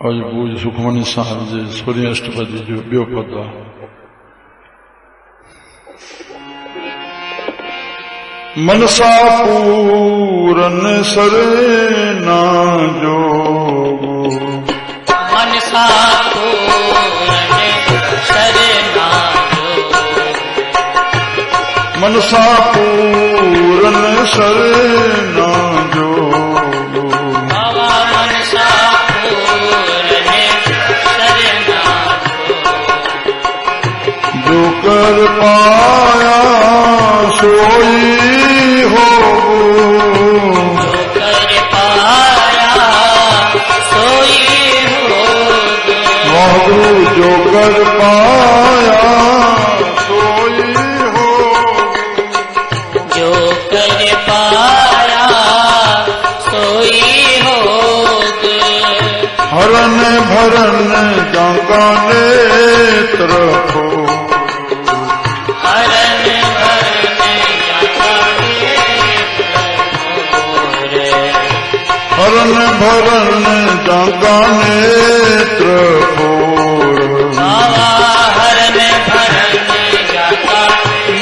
आज पूज सुखमनी साहब जे सूर्य अष्टपदी जो बियो पद आहे। मनसा पूरन सरेना जोगो, मनसा पूरन सरेना जोगो, मनसा पूरन सरेना जोगो, बाबा मनसा पूरन सरेना जोगो, जो कर पाया सोई हो, जो कर पाया सोई हो, महबूब जो कर पाया सोई हो, जो कर पाया सोई हो, हरन भरन जाका नेत्र हो, हरन हरन भरन जाका नेत्र फोर, बाबा हरन भरन जाका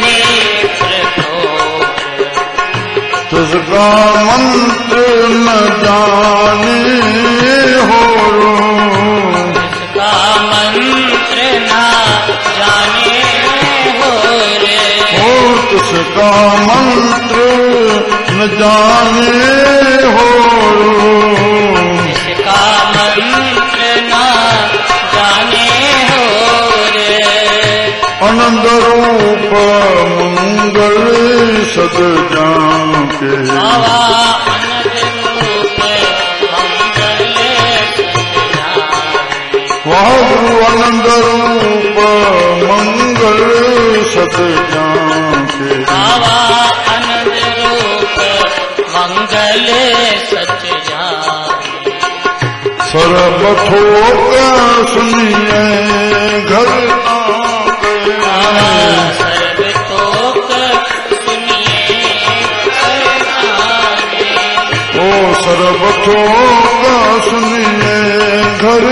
नेत्र फोर, तुझका मंत्र न जाने हो, उसका मंत्र ना जाने हो रे, हो तुझका मंत्र न जाने हो, इसका मंत्र ना जाने हो रे, आनंद रूप मंगल सद जाके, बाबा अनंत रूप मंगल वाहु आनंद रूप मंगल सद जाके, बाबा अनंत रूप मंगल सच जाने, सर्वथोक सुनिए घर आके, सर्वतोक सुनिए सरनाने, ओ सर्वथोक सुनिए घर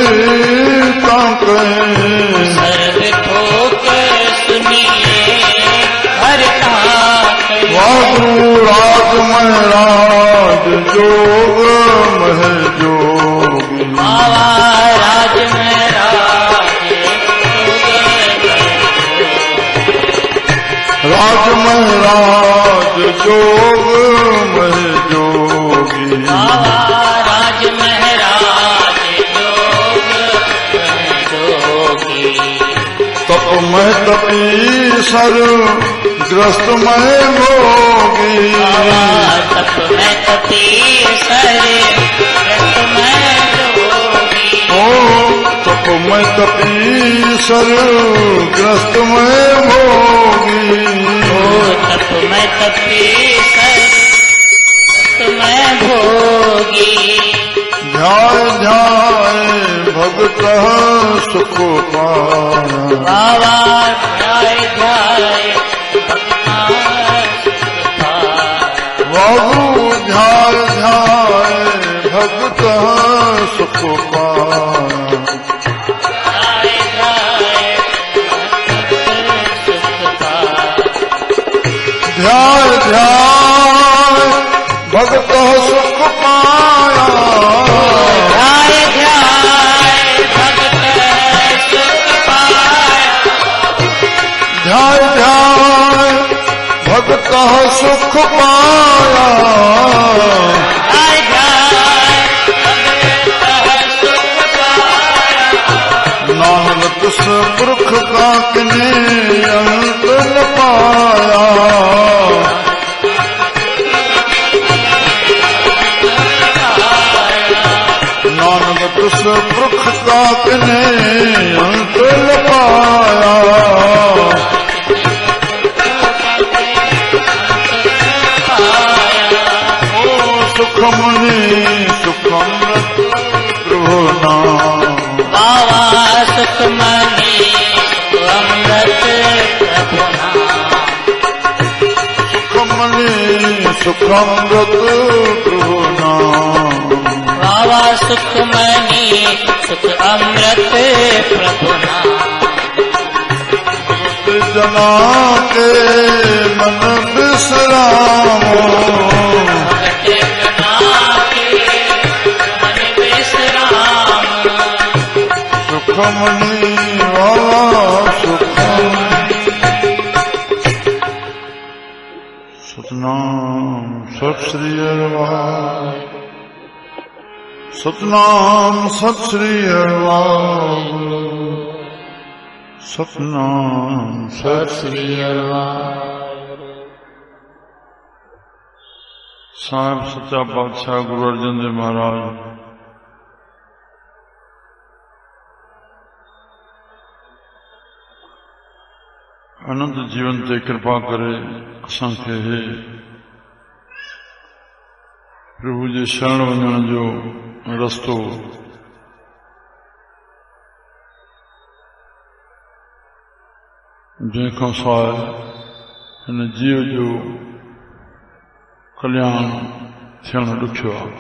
ताके, सर्वतोक सुनिए हर ताक, वाहु राज महराज जोग मह जोगी, बाबा राज महराज राज महराज जोग मह जोगी, बाबा राज महराज जोगी, तप मह तपी सर ग्रस्त मह भोगी, बाबा तप में तपी सरे रत में जोगी, ओ तप मह तपी सर ग्रस्त मह भोगी, ओ तप में तपी सरे रत में भोगी, ध्याय ध्याय भगत सुख पाया, बाबा ध्याय ध्याय भगवान सुख पाया, बाबू ध्याय ध्याय भगत सुख पाया, ध्याय ध्याय भगवान सुख पाया, ध्याय ध्याय भगत सुख पाया, ध्याय ध्याय भगत सुख पाया, ध्याय ध्याय भगत सुख पाया, ध्याय ध्याय भगत सुख पाया, नानक पुरख का किने अंत न पाया, नानक पुरख का किने अंत न पाया, ओ सुखमणि सुखमृत प्रभु नाम, बाबा सुखमणि सुखमृत प्रभु नाम, सुखमणि सुखमृत प्रभु नाम, बाबा सुखमणि सुख अमृत प्रभु नाम। जना के मन विश्रामो, सुखमणि वाला सुखमणि। सतनाम सत श्री अरवाल, सतनाम सत श्री अरवाल, सतनाम सत श्री अरवाल। साहिब सच्चा बादशाह गुरु अर्जन देव महाराज अनंत जीवन ते कृपा करे असांखे प्रभु जे शरण वञण जो रस्तो जंहिंखां सवाइ हिन जीव जो कल्याण थियणु ॾुखियो आहे।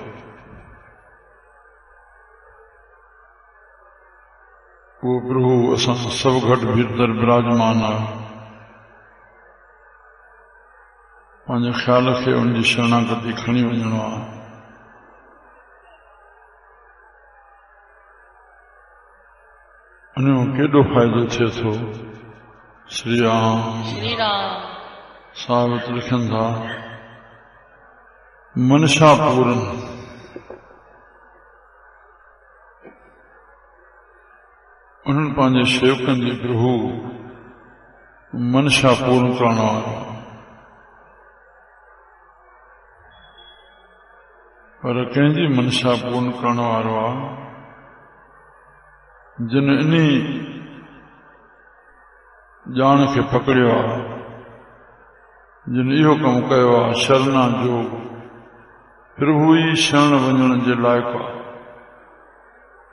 उहो प्रभु असां सभु घटि भीतर विराजमान आहे। पंहिंजे ख़्याल खे उनजी शरणागति खणी वञिणो आहे। उनजो केॾो फ़ाइदो थिए थो। श्री राम साहिब लिखनि था, मनशा पूर्ण उन्हनि पंहिंजे सेवकनि जी प्रभु मनशा पूर्ण करण वारो, पर कंहिंजी मनशा पूर्ण करण वारो आहे जिन इन्ही ॼाण खे पकड़ियो आहे, जिन इहो कमु कयो आहे शरणा जो प्रभु ई शरण वञण जे लाइक़ु आहे,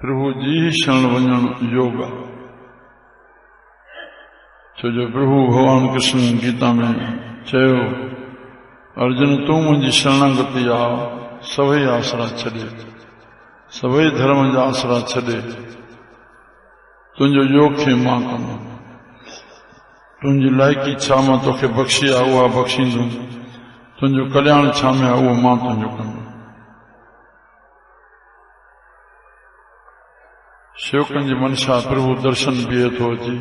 प्रभु जी ही शरण वञण योग आहे। छो जो प्रभु भगवान कृष्ण गीता में चयो, अर्जुन तूं मुंहिंजी शरणागति आहे, सभई आसरा छॾे, सभई धर्म जा आसरा छॾे, तुंहिंजो योग खे मां कंदुमि, तुंहिंजी लाइकी छा मां तोखे बख़्शी आहे उहा बख़्शींदुमि, तुंहिंजो कल्याण छा में आहे उहो मां तुंहिंजो कंदुमि। सेवकनि जी मनशा प्रभु दर्शन बीहे थो अची,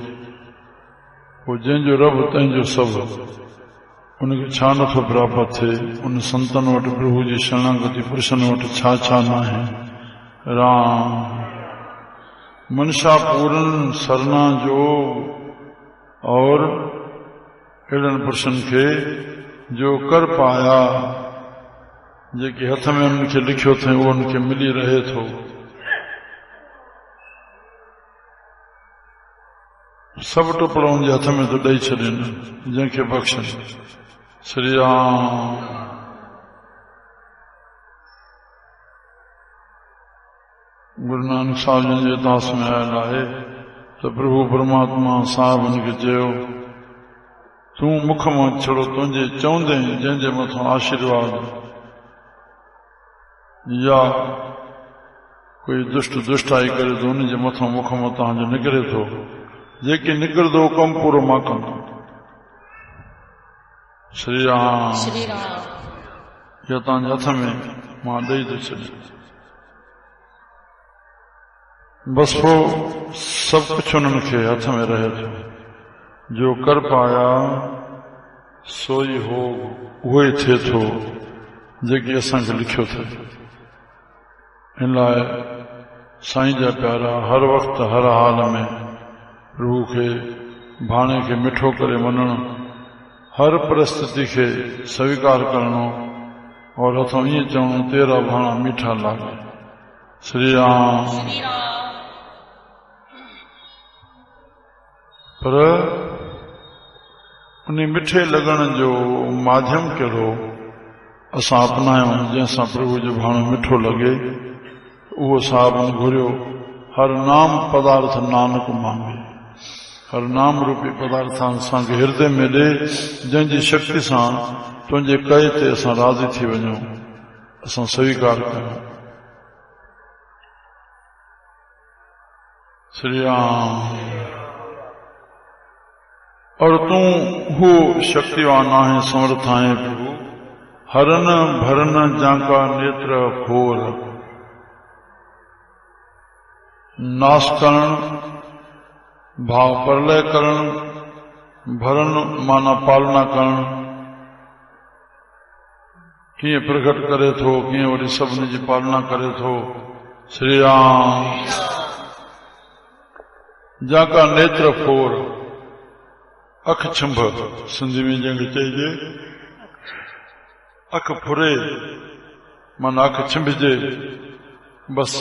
पोइ जंहिंजो रब तंहिंजो सभु, उनखे छा नथो प्राप्त थिए। उन संतन वटि प्रभु जी शरणागति पुरुषनि वटि छा छा न आहे। राम मनशा पूर्ण सरना जो और अहिड़नि पुरुषनि खे जो कर पाया, जेके हथ में उनखे लिखियो अथई उहो उनखे मिली रहे थो। सभु टुकड़ा उनजे हथ में तो ॾेई छॾनि, जंहिंखे बख़्शनि। श्री राम गुरु नानक साहिब जन जे दास में आयल आहे त प्रभु परमात्मा साहिब उनखे चयो, तूं मुख मां छड़ो तुंहिंजे चवंदे जंहिंजे मथां आशीर्वाद या कोई दुष्टाई करे तो उनजे मथां मुख मां तव्हांजो निकिरे थो, जेके निकिरंदो कमु पूरो मां कंदुमि। श्री राम इहो तव्हांजे हथ में मां ॾेई थो छॾियां। बसि पोइ सभु कुझु उन्हनि खे हथ में रहे थो। जो कर पाया सोई हो उहो ई थिए थो जेके असांखे लिखियो थिए। इन लाइ साईं जा प्यारा हर वक़्तु हर हाल में प्रभु खे भाणे खे मिठो करे मञणु, हर परिस्थिति खे स्वीकार करणो और हथों ईअं चवणो तेरा भाणा मीठा लागे। श्री राम पर उन मिठे लॻण जो माध्यम कहिड़ो असां अपनायूं जंहिंसां प्रभु जो भाणो मिठो लॻे। उहो साहिब घुरियो, हर नाम पदार्थ नानक मांगे, हर नाम रूपी पदार्थ असांखे हृदय में ॾे, जंहिंजी शक्ति सां तुंहिंजे कए ते असां राज़ी थी वञूं, असां स्वीकार कयूं। श्री राम। और तू हो शक्तिवान आहे समर्थ आहे प्रभु, हरन भरन जाका नेत्र खोर, नाश करण भाव प्रलय करण, भरन माना पालना करण, कीअं प्रकट करे थो, कीअं वरी सभिनी जी पालना करे थो। श्री राम। जाका नेत्र फोर, अख छंभ सिंधी में जंहिंखे चइजे, अख फुरे माना अख छिंभजे। बस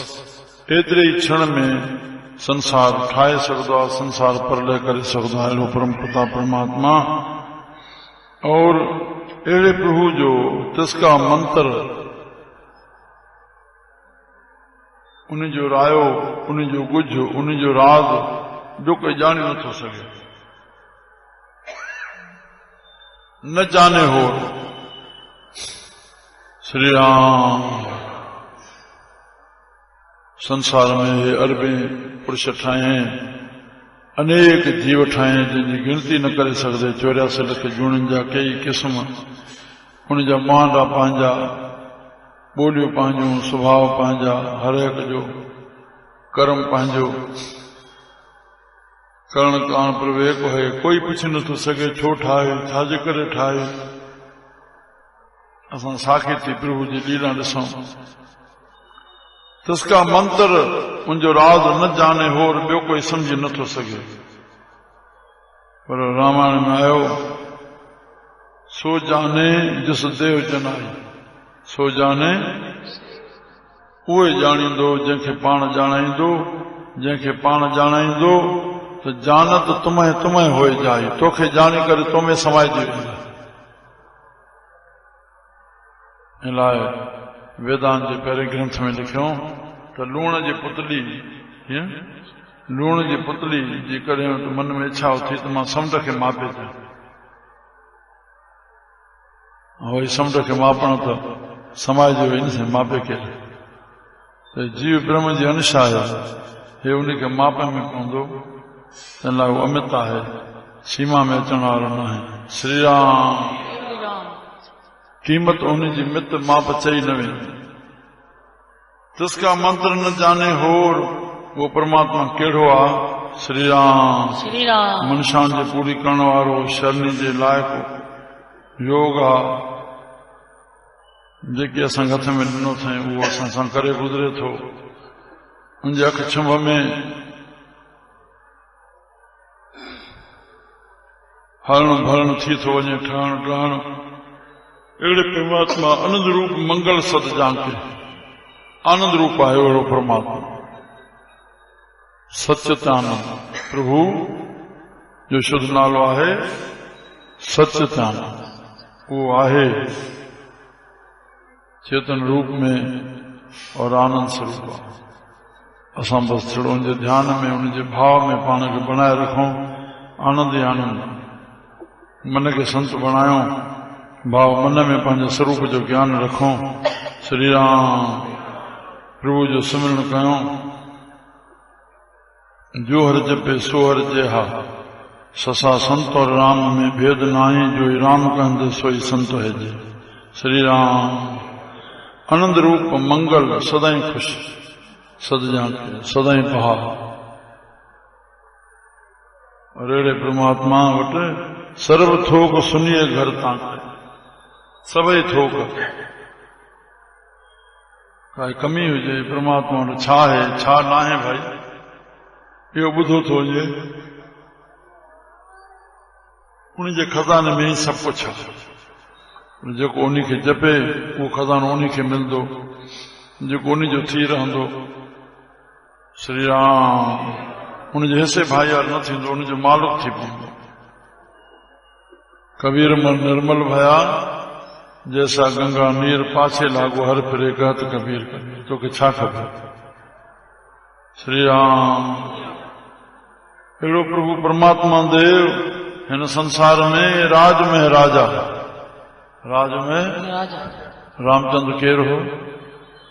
एतिरे ई क्षण में संसार ठाहे सघंदो आहे, संसार प्रलय करे सघंदो आहे अहिड़ो परम पिता परमात्मा। और अहिड़े प्रभु जो तिसका मंत्र, उन जो रायो, उन जो गुझ, उन जो राज जो कोई ॼाणे नथो सघे, न जाने हो। श्री राम। संसार में हे अरबें पुरुष ठाहे, अनेक जीव ठाहे जिनकी गिनती न करे सघंदे। 84 लख जूणनि जा कई क़िस्म, उन जा मांडा पंहिंजा, ॿोलियूं पंहिंजूं, स्वभाव पंहिंजा, हर एक जो कर्म पंहिंजो। करण कान प्रभु एक है, कोई पुछी नथो सघे छो ठाहे, छाजे करे ठाहे। असां साकेती प्रभु जी लीला ॾिसूं। तिसका मंत्र उनजो राज न जाने हो, और ॿियो कोई समझी नथो सघे। पर रामायण में आयो, सो जाने जिस देव जनाई, सो जाने उहे ॼाणींदो जंहिंखे पाण ॼाणाईंदो। जंहिंखे पाण ॼाणाईंदो त जानत तुम्हें तुम्हें होए जाई, तोखे ॼाणी करे तो में समाइजी वेंदा। इन लाइ वेदांत जे पहिरें ग्रंथ में लिखियो त लूण जी पुतली, लूण जी पुतली जी कॾहिं मन में इच्छा उथी त मां समुंड खे मापे ॾियां, वरी समुंड खे मापण त समाइजी वई न, मापे केरु। त जीव ब्रह्म जी अंश आहे, हे उनखे माप में पवंदो, तंहिं लाइ उहो अमित आहे, सीमा में अचण वारो न आहे। श्री राम। क़ीमत उन जी मित माप चई न वेंदी। तिसका मंत्र न जाने होर, वो परमात्मा कहिड़ो आहे। श्री राम। श्री राम। मनुष्यान जे पूरी करण वारो, शरणी जे लाइक़ु योग आहे, जेके असां हथ में ॾिनो अथई उहो असां सां करे गुज़रे थो। उनजे अख छंभ में हरण भरण थी थो वञे, ठहण टहण। अहिड़े परमात्मा आनंद रूप मंगल सद जानके, आनंद रूप आहे अहिड़ो परमात्मा। सच्चिदानंद प्रभु जो शुद्ध नालो आहे सच्चिदानंद। वो आहे चेतन रूप में और आनंद स्वरूप आहे। असां बस थोड़ो उनजे ध्यान में, उनजे भाव में पाण खे बनाए रखूं। आनंद ई आनंद। मन खे संत बणायूं, भाव मन में पंहिंजे स्वरूप जो ज्ञान रखूं। श्री राम। प्रभु जो सिमरन कयूं। जो हर जपे सो हर जेहा, ससा संत और राम में भेद नाही, जो ही राम कहंदे सोई संत है जे। श्री राम। आनंद रूप मंगल सदाई खुश, सद जाके सदाई बहा। और अहिड़े परमात्मा वटि सर्व थोक सुनिए घर तांके, सभई थोक। काई कमी हुजे परमात्मा वटि छा है छा ना है भाई, इहो ॿुधो थो वञे। उनजे खज़ाने में ही सभु कुझु आहे। जेको उन खे जपे उहो खज़ानो उन खे मिलंदो, जेको उन जो थी रहंदो। श्री राम। उनजे हिसे भाईयार न थींदो, उनजो मालिक थी पवंदो। कबीर मन निर्मल भया, जैसा गंगा नीर पाछे लागो, हर फिरे कहत कबीर कबीर। तोखे छा खबर। श्री राम। अहिड़ो प्रभु परमात्मा देव हिन संसार में राज में राजा। राज में रामचंद्र केर हो,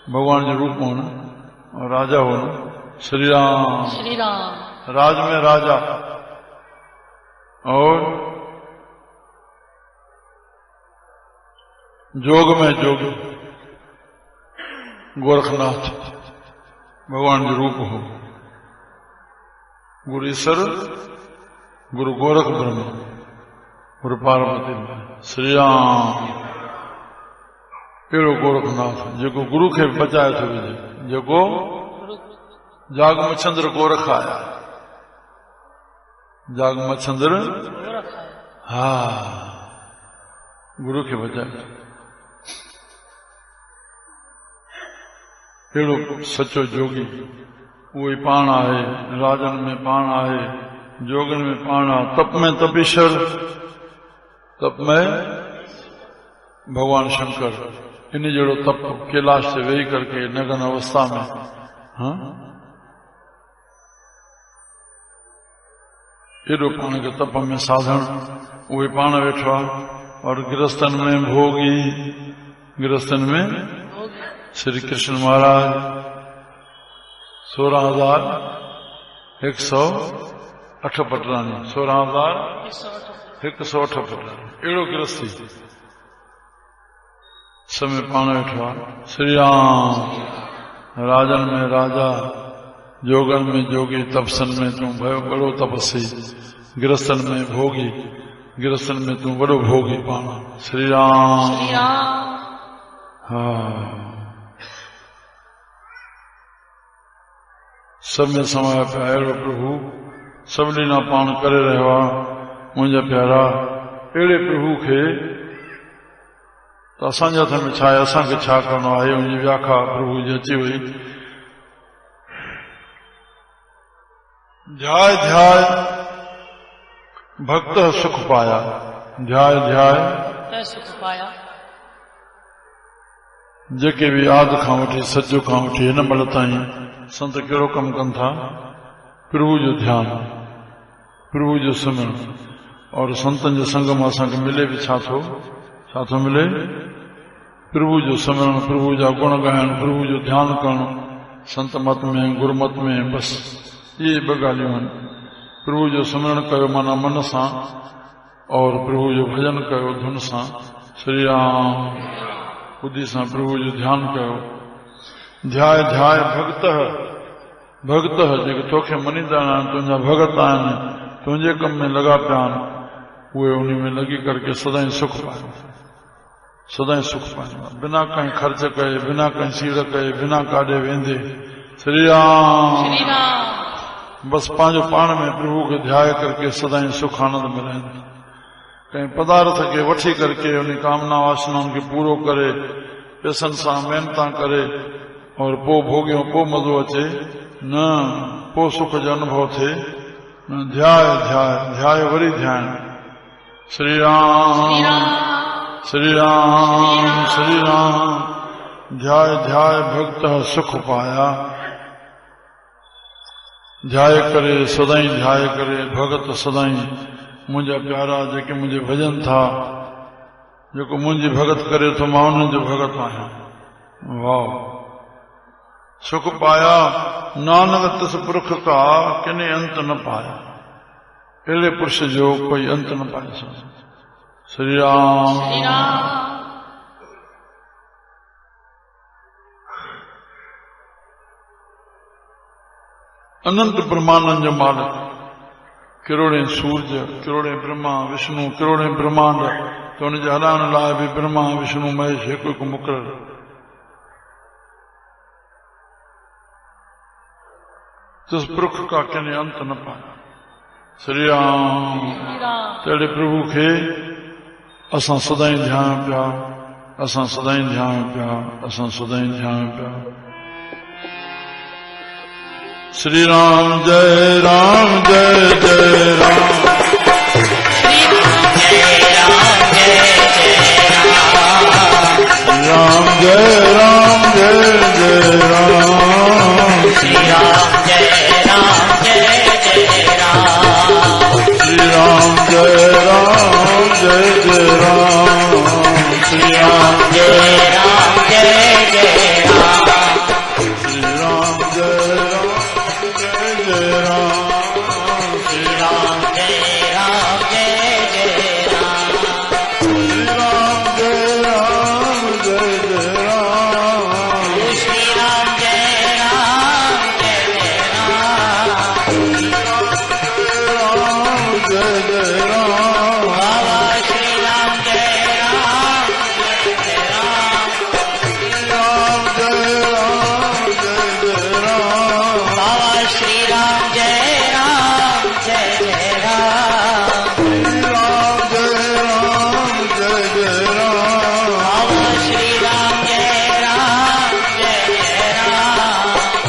भगवान जो रूप हो न, और राजा हो न। श्री राम। श्री राम। राज में राजा और जोग में जोगी गोरखनाथ भगवान जो रूप हो। गुरु ईश्वर गुरु गोरख ब्रह्म गुरु पार्वती श्री राम। अहिड़ो गोरखनाथ जेको गुरु खे बचाए थो विझे, जेको जागमचंद्र गोरख आया। जागमचंद्र हा गुरु खे बचाए। अहिड़ो सचो जोगी उहो ई पाण आहे, राजन में पाण आहे, जोगन में पाण आहे, तप में तपीश्वर, तप में भगवान शंकर। इन जहिड़ो तप कैलाश से वेही करके नगन अवस्था में एॾो पाण खे तप में साधण उहे पाण वेठो आहे। और गृहस्थन में भोगी, गृहस्थन में श्री कृष्ण महाराज 16,108 पटरानी, 16,108 पटरानी। अहिड़ो गृहस्थी समय पाण वेठो आहे। श्री राम। राजन में राजा, जोगन में जोगी, तपसन में तूं भयो बड़ो तपस्वी, गृहस्थन में भोगी, गृहस्थन में तूं बड़ो भोगी पाण। श्री राम। हा सब में समाया पिया अहिड़ो प्रभु सब लीला पाण करे रहियो आहे। मुंहिंजा प्यारा अहिड़े प्रभु खे त असांजे हथ में छा आहे, असांखे छा करणो आहे। उनजी व्याख्या प्रभु जी अची वई। ध्याय ध्याय भक्त सुख पाया। ध्याय ध्याय सुख पाया। जेके भी आदि खां वठी सजो खां वठी हिन महिल ताईं संत कहिड़ो कमु कनि था, प्रभु जो ध्यानु, प्रभु जो सिमरन। और संतन जे संग में असांखे मिले भी छा थो मिले? प्रभु जो सिमरन, प्रभु जा गुण ॻाइण, प्रभु जो ध्यानु करणु। संत मत में गुरुमत में बस ये ॿ ॻाल्हियूं आहिनि। प्रभु जो सिमरन कयो माना मन सां, और प्रभु जो भजन कयो धुन सां। श्री राम। बुद्धि सां प्रभु जो ध्यानु कयो। ध्याय ध्याय भक्त भक्त जेके तोखे मञींदा आहिनि, तुंहिंजा भगत आहिनि, तुंहिंजे कम में लॻा पिया आहिनि, उहे उन में लॻी करके सदाई सुख पाइनि, सदाई सुख पाइनि, बिना कहीं ख़र्च कये, बिना कहीं सीड़ कये, बिना काॾे वेंदे। श्री राम। बस पंहिंजो पाण में प्रभु खे ध्याय करके सदाई सुख आनंद मिलाइनि। कहीं पदार्थ के वठी करके उन कामना वासनाओं के पूरो करे, पैसनि सां महिनतां करे और पो भोगियो पो मज़ो अचे न, पो सुख जो अनुभव थे न। ध्याय ध्याय ध्याय वरी ध्यान। श्री राम श्री राम श्री राम। ध्याय ध्याय भक्त सुख पाया। ध्याय करे सदाई ध्याय करे भगत सदाई। मुंहिंजा प्यारा जेके मुंहिंजे भजन था, जेको मुंहिंजी भगत करे तो मां उन्हनि जो भगत आहियां। वाह। सुख पाया नानक तिस पुरख का किने अंत न पाया। अहिड़े पुरुष जो कोई अंत न पाए सघे। श्री राम। अनंत ब्रह्मांड जो मालिक, किरोड़े सूर्य, किरोड़े ब्रह्मा विष्णु, किरोड़े ब्रह्मांड, तो उनजे हलाइण लाइ भी ब्रह्मा विष्णु महेश हिकु हिकु मुक़ररु। तिस पुरख का किने अंत न पाया। श्री राम। तेरे प्रभु खे असां सदाई ध्यान पिया, असां सदाई ध्यान पिया, असां सदाई ध्यान पिया। श्री राम जय राम जय जय राम। श्री राम जय राम जय जय राम। राम जय राम जय जय राम। श्री राम जय राम जय जय राम। श्री राम जय राम जय जय राम। श्री राम जय राम जय जय राम। श्री राम जय राम। जय राम श्री राम जय राम जय जय राम श्री राम जय राम जय जय राम श्री राम जय राम जय जय राम जय जय राम बाबा श्री राम जय राम जय जय राम राम जय राम जय जय राम बाबा श्री राम जय राम जय जय राम राम जय राम जय जय राम बाबा श्री राम जय राम जय जय राम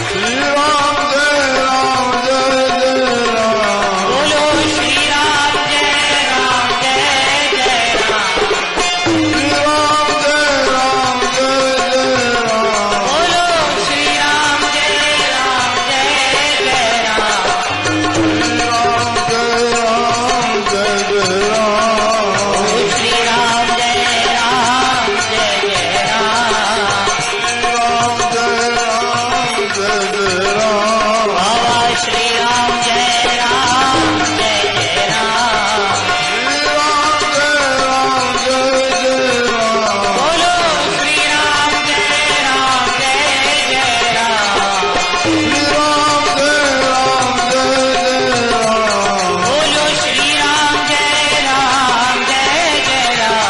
श्री राम जय राम जय जय राम बोलो श्री राम जय राम जय जय राम श्री राम जय राम जय जय राम बोलो श्री राम जय राम जय जय राम श्री राम जय राम जय जय राम श्री राम जय राम जय जय राम राम जय राम जय जय राम बाबा श्री राम जय राम जय जय राम श्री राम जय राम जय जय राम बोलो श्री राम जय राम जय जय राम श्री राम जय राम जय जय राम बोलो श्री राम जय राम जय जय राम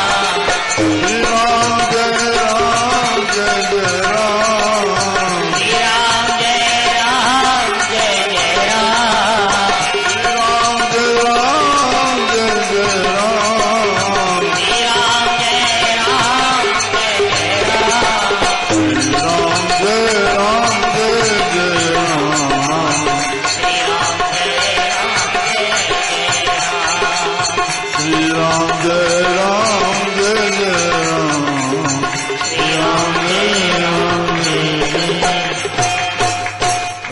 श्री राम जय राम जय जय राम श्री राम जय राम जय जय राम श्री राम जय राम जय जय राम श्री राम जय राम जय जय राम श्री राम जय राम जय जय राम श्री राम जय राम जय जय राम श्री राम जय राम जय जय राम श्री राम जय राम जय जय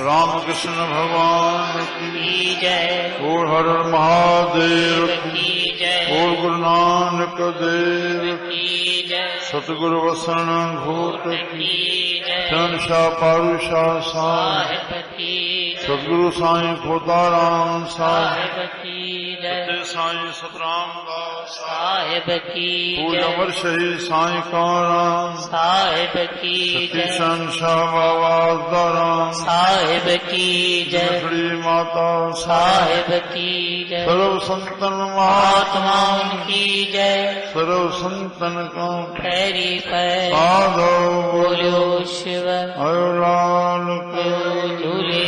राम कृष्ण भगवान की की जय बोल हर हर महादेव की की जय बोल गुरु नानक देव की की जय सतगुरु वसन भूत की की जय शहंशाह पारुशाह साहिब साहिब की जय सतगुरु साईं खोताराम साहिब साहिब की जय सत्य साईं सतराम दास साहिब की पूज जय अमर शहीद साईं काराम साहिब की सती जय शहंशाह बाबा दाराम साहिब की जय श्री माता साहिब की जय सर्व संतन महात्मा महात्माओं की जय सर्व संतन का पैरी पैर साधो बोलो शिव अयोलाल के झूले